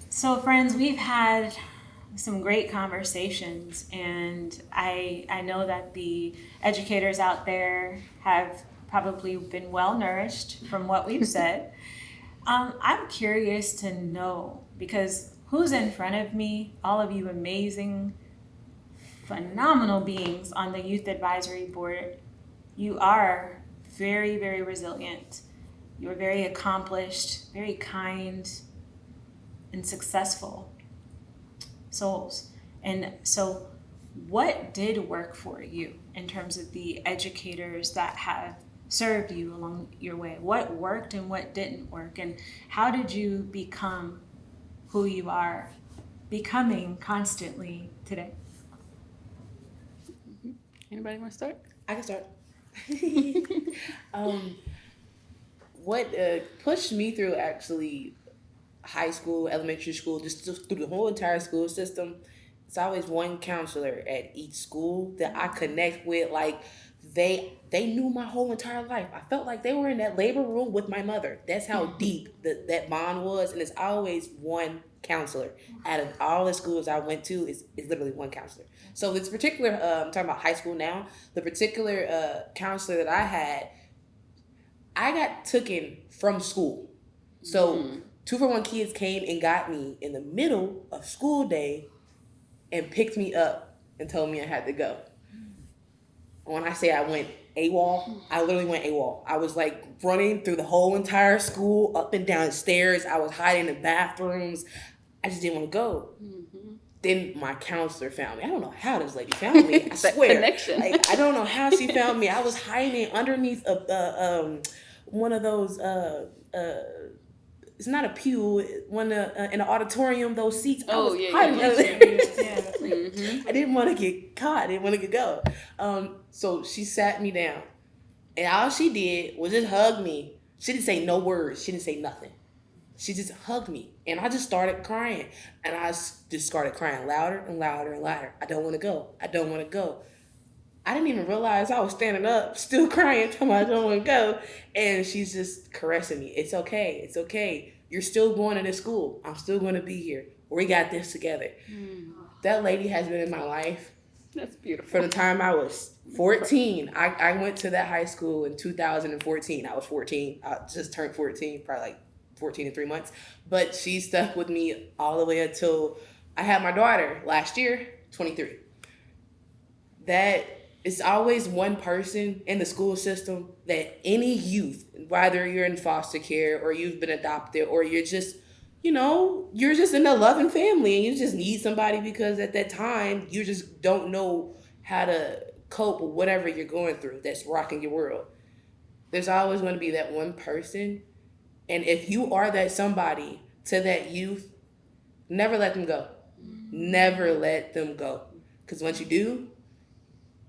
So, friends, we've had some great conversations, and I know that the educators out there have probably been well nourished from what we've said. I'm curious to know because who's in front of me, all of you amazing, phenomenal beings on the Youth Advisory Board, you are very, very resilient. You're very accomplished, very kind, and successful souls. And so, what did work for you in terms of the educators that have served you along your way? What worked and what didn't work? And how did you become who you are becoming constantly today? Anybody want to start? I can start. um, what pushed me through actually high school, elementary school, just through the whole entire school system, it's always one counselor at each school that I connect with. Like they knew my whole entire life. I felt like they were in that labor room with my mother. That's how deep that bond was, and it's always one counselor. Out of all the schools I went to, it's literally one counselor. So this particular, I'm talking about high school now. The particular counselor that I had, I got taken from school. So 2-for-1 kids came and got me in the middle of school day and picked me up and told me I had to go. When I say I went AWOL, I literally went AWOL. I was like running through the whole entire school, up and down the stairs. I was hiding in bathrooms. I just didn't want to go. Then my counselor found me. I don't know how this lady found me. I swear. Connection. Like, I don't know how she found me. I was hiding underneath one of those it's not a pew, one in an auditorium, those seats. I was hiding under there. I didn't want to get caught. I didn't want to go. So she sat me down, and all she did was just hug me. She didn't say no words. She didn't say nothing. She just hugged me, and I just started crying, and I just started crying louder and louder and louder. I don't want to go. I don't want to go. I didn't even realize I was standing up, still crying, telling me I don't want to go. And she's just caressing me. It's okay. It's okay. You're still going to this school. I'm still going to be here. We got this together. That lady has been in my life. That's beautiful. For the time I was 14. I went to that high school in 2014. I was 14. I just turned 14, probably like 14 and 3 months. But she stuck with me all the way until I had my daughter last year, 23. That it's always one person in the school system that any youth, whether you're in foster care or you've been adopted or you're just, you're just in a loving family and you just need somebody because at that time you just don't know how to cope with whatever you're going through that's rocking your world. There's always going to be that one person. And if you are that somebody to that youth, never let them go. Never let them go. Because once you do,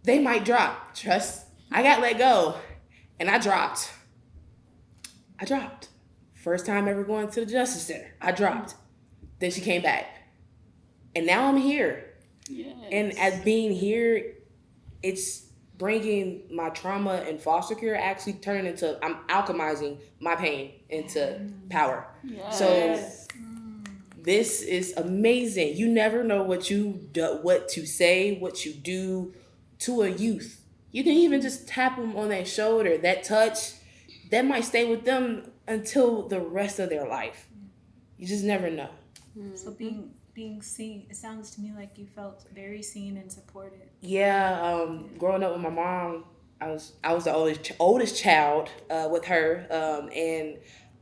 they might drop. Trust. I got let go. And I dropped. First time ever going to the Justice Center. I dropped. Then she came back. And now I'm here. Yes. And as being here, it's bringing my trauma and foster care actually turning into, I'm alchemizing my pain into power. Yes. So this is amazing. You never know what to say, what you do to a youth. You can even just tap them on their shoulder. That touch, that might stay with them until the rest of their life. You just never know. So being seen, it sounds to me like you felt very seen and supported. Yeah, growing up with my mom, I was the oldest child with her, and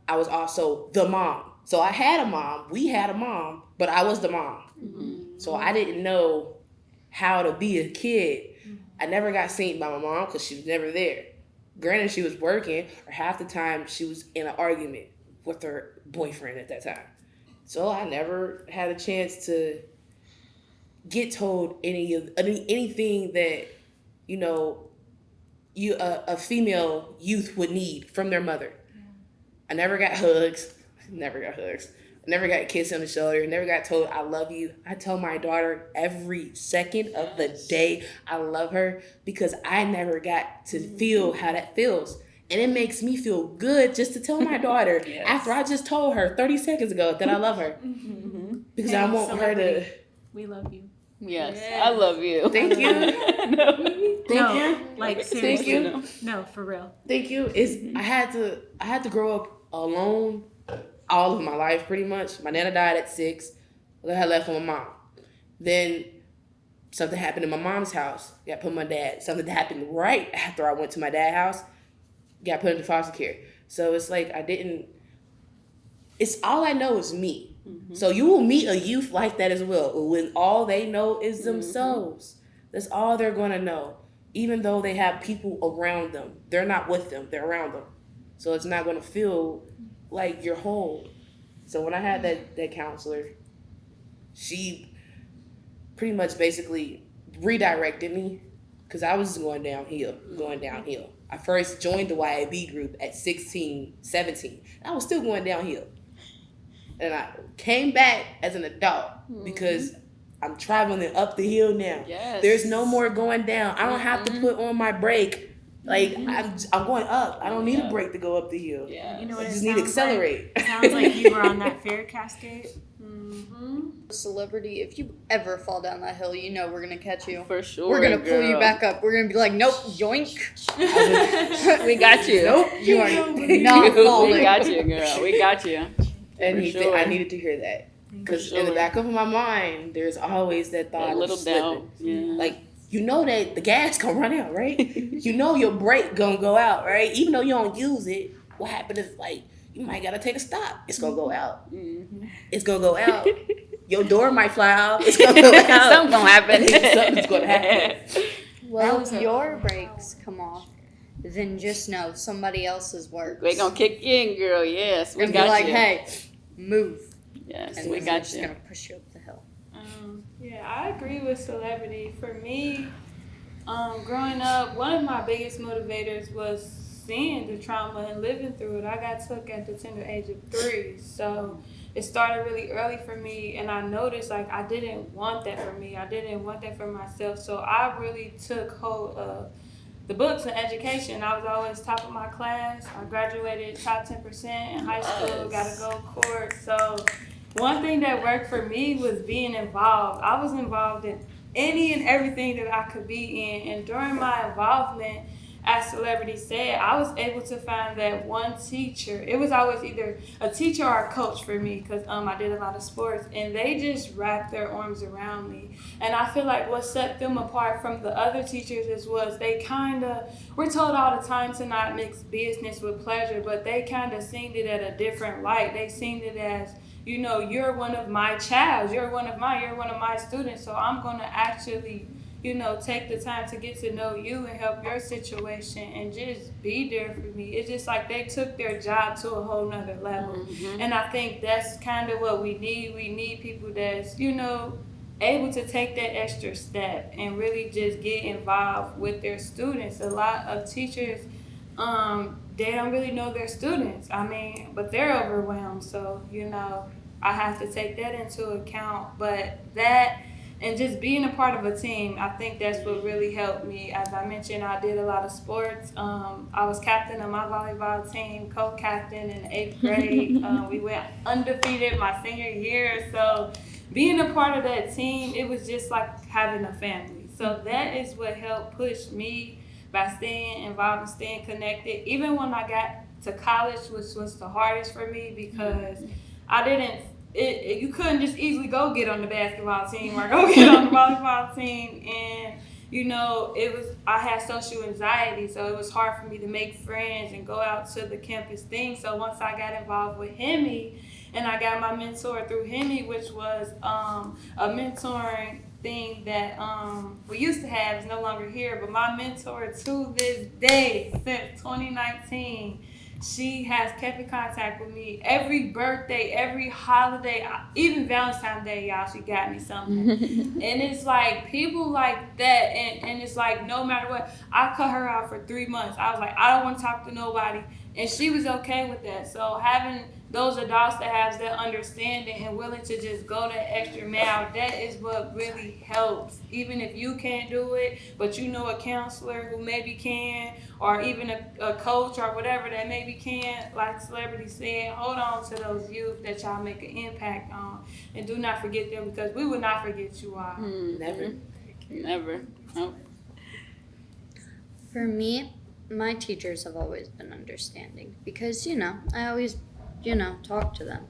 I was also the mom. So I had a mom. We had a mom, but I was the mom. So I didn't know how to be a kid. I never got seen by my mom because she was never there. Granted, she was working, or half the time she was in an argument with her boyfriend at that time. So I never had a chance to get told anything that a female youth would need from their mother. I never got hugs. I never got a kiss on the shoulder. Never got told I love you. I tell my daughter every second of the day I love her because I never got to feel how that feels. And it makes me feel good just to tell my daughter after I just told her 30 seconds ago that I love her. because Hey, I want her to. celebrity. We love you. Yes, Yeah. I love you. Thank you. No. Thank no, you. like Thank seriously. you. No, for real. Thank you. I had to grow up alone all of my life pretty much. My nana died at 6. I had left with my mom. Then something happened in my mom's house. Got put in my dad. Something happened right after I went to my dad's house. Got put into foster care. So it's like it's all I know is me. So you will meet a youth like that as well, when all they know is themselves. That's all they're gonna know. Even though they have people around them, they're not with them, they're around them. So it's not gonna feel like you're whole. So when I had that counselor, she pretty much basically redirected me because I was going downhill. I first joined the YAB group at 16, 17. I was still going downhill. And I came back as an adult because I'm traveling up the hill now. Yes. There's no more going down. I don't have to put on my brake. Like I'm going up. I don't need a brake to go up the hill. Yeah. You know what I it just need to sounds like? accelerate. It sounds like you were on that fear cascade. Celebrity, if you ever fall down that hill, you know we're gonna catch you. For sure. We're gonna pull you girl. back up. We're gonna be like, nope, yoink. We got you. Nope. You are not falling. We got you, girl. We got you. And For sure. I needed to hear that. Because in the back of my mind, there's always that thought A little of slipping. doubt. Yeah. Like, you know that the gas gonna run out, right? You know your brake gonna go out, right? Even though you don't use it, what happened if, like, you might gotta take a stop. It's gonna go out. It's gonna go out. Your door might fly out. It's gonna go out. Something's gonna happen. Something's gonna happen. Well, was if a- your brakes come off, then just know somebody else's works. We're gonna kick in, girl. Yes, we and be got like, you. hey, move. Yes, And we then got they're just you. gonna push you up the hill. Yeah, I agree with celebrity. For me, growing up, one of my biggest motivators was seeing the trauma and living through it. I got took at the tender age of 3, so it started really early for me, and I noticed like I didn't want that for me. I didn't want that for myself, so I really took hold of the books and education. I was always top of my class. I graduated top 10% in high school, got a gold court. So one thing that worked for me was being involved. I was involved in any and everything that I could be in. And during my involvement, as Celebrity said, I was able to find that one teacher. It was always either a teacher or a coach for me because I did a lot of sports. And they just wrapped their arms around me. And I feel like what set them apart from the other teachers was they kind of, we're told all the time to not mix business with pleasure, but they kind of seen it at a different light. They seen it as, you know, you're one of my child, you're one of my students, so I'm going to actually, you know, take the time to get to know you and help your situation and just be there for me. It's just like they took their job to a whole nother level. And I think that's kind of what we need. We need people that's, you know, able to take that extra step and really just get involved with their students. A lot of teachers, they don't really know their students. I mean, but they're overwhelmed. So, you know, I have to take that into account. But that and just being a part of a team, I think that's what really helped me. As I mentioned, I did a lot of sports. I was captain of my volleyball team, co-captain in the 8th grade. We went undefeated my senior year. So being a part of that team, it was just like having a family. So that is what helped push me by staying involved and staying connected. Even when I got to college, which was the hardest for me because I didn't, you couldn't just easily go get on the basketball team or go get on the volleyball team. And, you know, I had social anxiety, so it was hard for me to make friends and go out to the campus thing. So once I got involved with Hemi, and I got my mentor through Hemi, which was a mentoring thing that we used to have, is no longer here, but my mentor to this day, since 2019, she has kept in contact with me every birthday, every holiday, even Valentine's Day, y'all, she got me something. And it's like people like that, and it's like no matter what, I cut her out for 3 months. I was like, I don't want to talk to nobody. And she was okay with that. So having those adults that have that understanding and willing to just go that extra mile, that is what really helps. Even if you can't do it, but you know a counselor who maybe can, or even a coach or whatever that maybe can, like Celebrity said, hold on to those youth that y'all make an impact on. And do not forget them, because we will not forget you all. Never. Never. Nope. For me, my teachers have always been understanding because, I always, talk to them.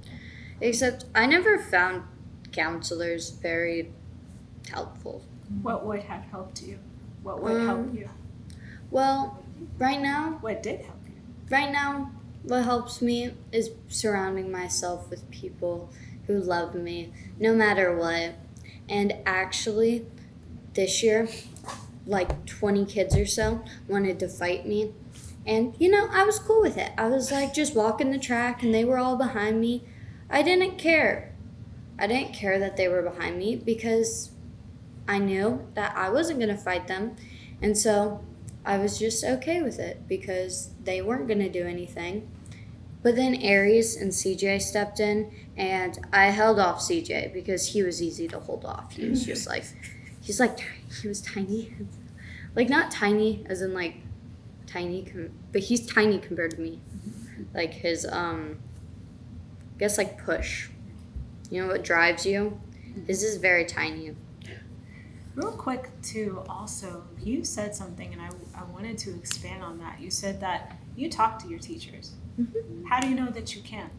Except I never found counselors very helpful. What would have helped you? What would help you? Well, right now, What did help you? what helps me is surrounding myself with people who love me no matter what. And actually, this year, like 20 kids or so wanted to fight me. And, I was cool with it. I was like just walking the track and they were all behind me. I didn't care. I didn't care that they were behind me because I knew that I wasn't going to fight them. And so I was just okay with it because they weren't going to do anything. But then Aries and CJ stepped in and I held off CJ because he was easy to hold off. He was just like, he was tiny. Like not tiny as in like tiny, but he's tiny compared to me. Like his, I guess like push. You know what drives you? His is very tiny. Real quick, too, also, you said something, and I wanted to expand on that. You said that you talk to your teachers. Mm-hmm. How do you know that you can?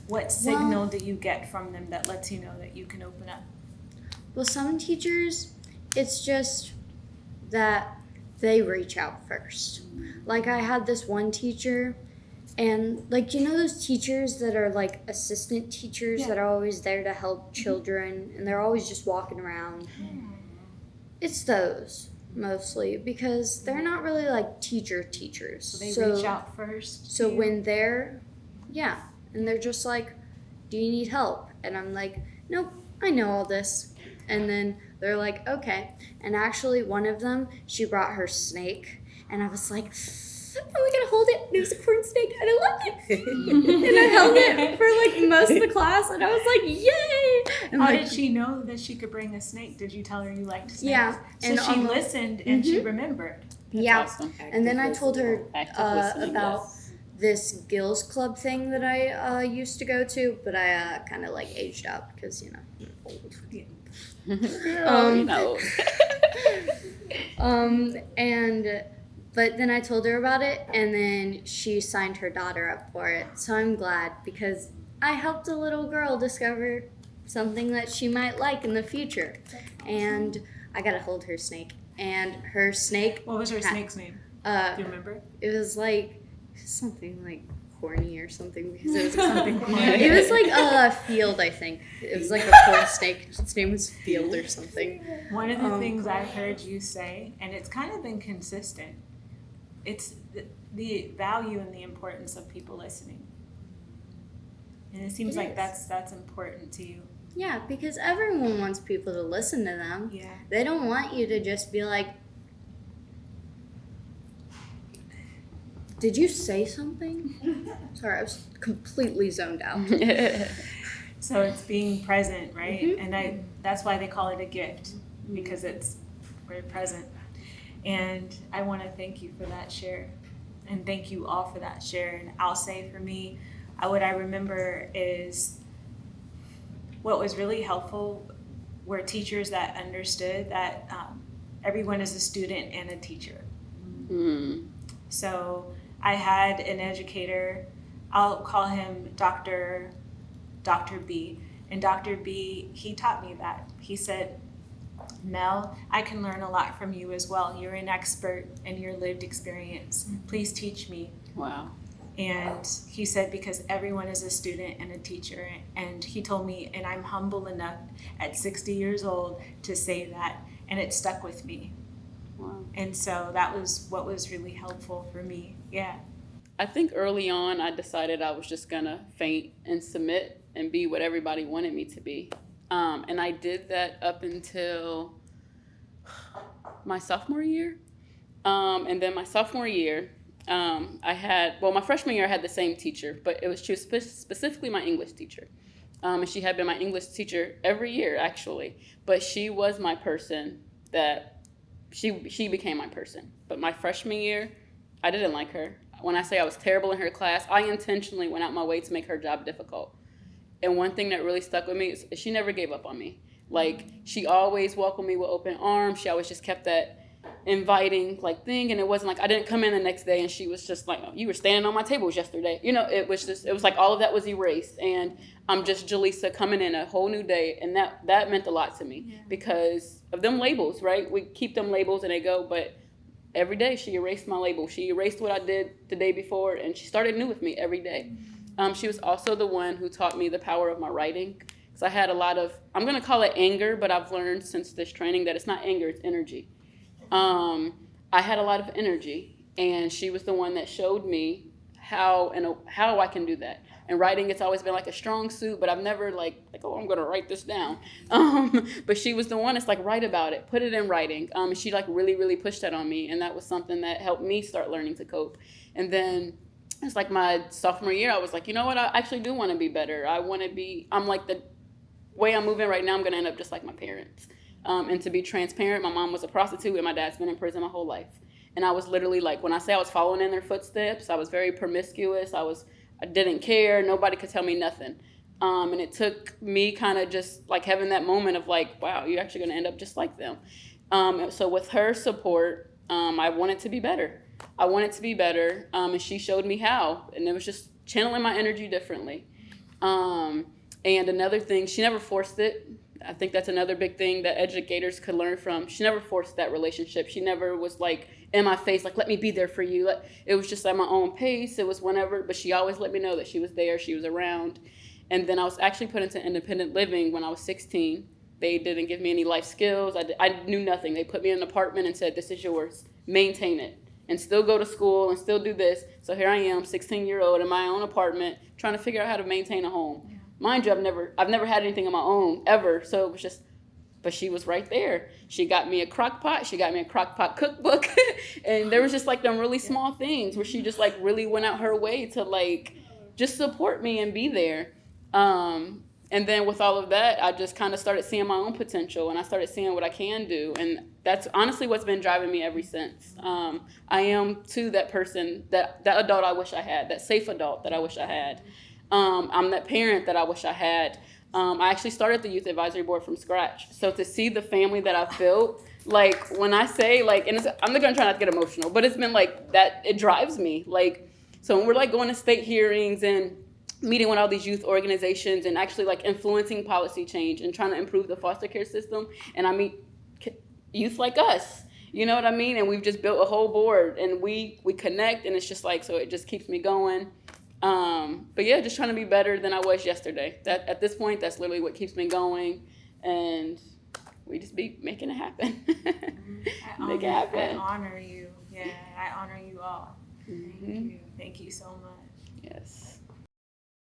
What signal do you get from them that lets you know that you can open up? Well, some teachers, it's just that they reach out first. Like I had this one teacher, and like those teachers that are like assistant teachers that are always there to help children, and they're always just walking around. It's those mostly because they're not really like teachers. So they reach out first. So to you? when they're, and they're just like, do you need help? And I'm like, nope, I know all this. And then they're like, okay. And actually one of them, she brought her snake. And I was like, are we gonna hold it? And it was a corn snake. And I loved it. And I held it for like most of the class. And I was like, yay. And How like, did she know that she could bring a snake? Did you tell her you liked snakes? Yeah, So and she listened and she remembered. yeah. Awesome. And then I told her Active listening, about yes. this Gills Club thing that I used to go to, but I kind of like aged out because I'm old. Girl, But then I told her about it, and then she signed her daughter up for it. So I'm glad because I helped a little girl discover something that she might like in the future, and I got to hold her snake. And her snake, What was her snake's name? Do you remember? it was like something like corny or something because it was Something corny. It was like a Field, I think. It was like a corn snake. Its name was Field or something. One of the things I've heard you say, and it's kind of been consistent, it's the value and the importance of people listening. And it seems like that's important to you. Yeah, because everyone wants people to listen to them. Yeah. They don't want you to just be like, did you say something? Sorry, I was completely zoned out. So it's being present, right? And that's why they call it a gift, because we're present. And I want to thank you for that share, and thank you all for that share. And I'll say for me, what I remember is what was really helpful were teachers that understood that everyone is a student and a teacher. So I had an educator, I'll call him Dr. B. And Dr. B, he taught me that. He said, Mel, I can learn a lot from you as well. You're an expert in your lived experience. Please teach me. Wow. And he said, because everyone is a student and a teacher. And he told me, and I'm humble enough at 60 years old to say that. And it stuck with me. Wow. And so that was what was really helpful for me. Yeah. I think early on I decided I was just gonna faint and submit and be what everybody wanted me to be. And I did that up until my sophomore year. And then my sophomore year, My freshman year I had the same teacher, but she was specifically my English teacher. And she had been my English teacher every year, actually. But she was my person that she became my person. But my freshman year, I didn't like her. When I say I was terrible in her class, I intentionally went out my way to make her job difficult. And one thing that really stuck with me is she never gave up on me. Like, she always welcomed me with open arms. She always just kept that inviting thing, and it wasn't like I didn't come in the next day and she was just like, oh, you were standing on my tables yesterday. It was like all of that was erased, and I'm just Jaleesa coming in a whole new day, and that meant a lot to me because of them labels, right? We keep them labels and they go, but every day she erased my label. She erased what I did the day before, and she started new with me every day. She was also the one who taught me the power of my writing, because I had a lot of, I'm going to call it anger, but I've learned since this training that it's not anger, it's energy. I had a lot of energy, and she was the one that showed me how I can do that. And writing, it's always been like a strong suit, but I've never like oh, I'm going to write this down. But she was the one that's like, write about it, put it in writing. And she like really, really pushed that on me. And that was something that helped me start learning to cope. And then it's like my sophomore year, I was like, you know what? I actually do want to be better. I'm like, the way I'm moving right now, I'm going to end up just like my parents. And to be transparent, my mom was a prostitute and my dad's been in prison my whole life. And I was literally like, when I say I was following in their footsteps, I was very promiscuous. I didn't care. Nobody could tell me nothing. And it took me kind of just like having that moment of like, wow, you're actually going to end up just like them. So with her support, I wanted to be better. And she showed me how. And it was just channeling my energy differently. And another thing, she never forced it. I think that's another big thing that educators could learn from. She never forced that relationship. She never was like in my face, like, let me be there for you. It was just at my own pace. It was whenever, but she always let me know that she was there, she was around. And then I was actually put into independent living when I was 16. They didn't give me any life skills. I knew nothing. They put me in an apartment and said, this is yours. Maintain it. And still go to school and still do this. So here I am, 16-year-old in my own apartment, trying to figure out how to maintain a home. Mind you, I've never had anything of my own ever. So it was just, but she was right there. She got me a crock pot. She got me a crock pot cookbook. And there was just like them really small things where she just like really went out her way to like just support me and be there. And then with all of that, I just kind of started seeing my own potential, and I started seeing what I can do. And that's honestly what's been driving me ever since. I am too that person, that adult I wish I had, that safe adult that I wish I had. I'm that parent that I wish I had. I actually started the youth advisory board from scratch. So to see the family that I've built, like when I say like, and I'm not gonna try not to get emotional, but it's been like that, it drives me. Like, so when we're like going to state hearings and meeting with all these youth organizations and actually like influencing policy change and trying to improve the foster care system, and I meet youth like us, you know what I mean? And we've just built a whole board, and we connect, and it's just like, so it just keeps me going. But yeah, just trying to be better than I was yesterday. That at this point, that's literally what keeps me going, and we just be making it happen. Make it happen. I honor you. Yeah, I honor you all. Mm-hmm. Thank you. Thank you so much. Yes.